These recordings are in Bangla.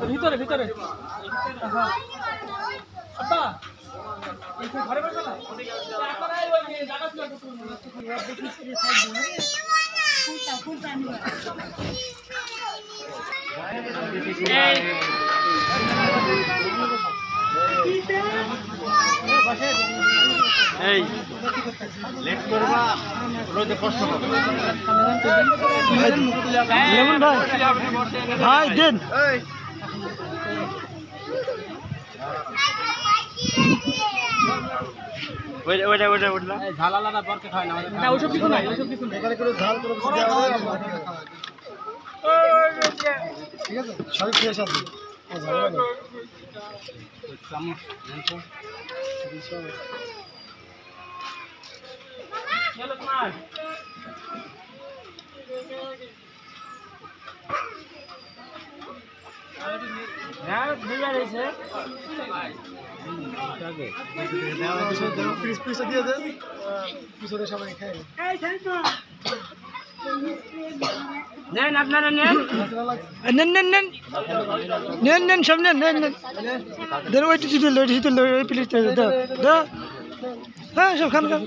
ভিতরে ভিতরে এই লেট করবা রোদে কষ্ট হবে লেমন ভাই ভাই দেন ওইটা ওইটা ওইটা ঝালালাটা বরকে খায় না ওইসব কিছু নাই ওইসব কিছু নাই এখানে করে ঝাল করে ঠিক আছে সবই ফ্রেশ আছে ঝাল না চামচ চলো তোমার হ্যাঁ বুঝা গেছে পিস দিয়ে দেন পিছনে সবাই খায় নেন আপনারা নেন নেন নেন নেন নেন নেন সব নেন নেন নেন দেন ওইটি দিতে ওই প্লিজ দাও দাও হ্যাঁ সব খান খান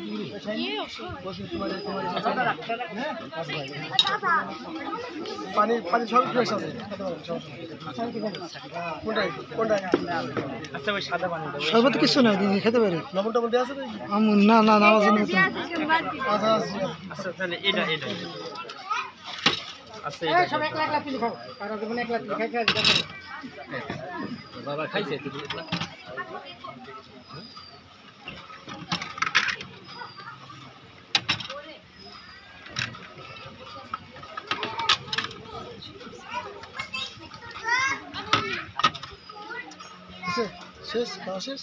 পানি পানি সব ফ্রেশ আছে আচ্ছা ওই সাদা পানি সর্বত কিছু নাই দিদি খেতে পারে লবণ টবণ দেওয়া আছে না না না আমার জন্য আচ্ছা আচ্ছা তাহলে এটা এটা আচ্ছা সব এক লাখ কিলো খাও আর যখন এক লাখ খাই খাই বাবা খাইছে তুই শেষ খাওয়া শেষ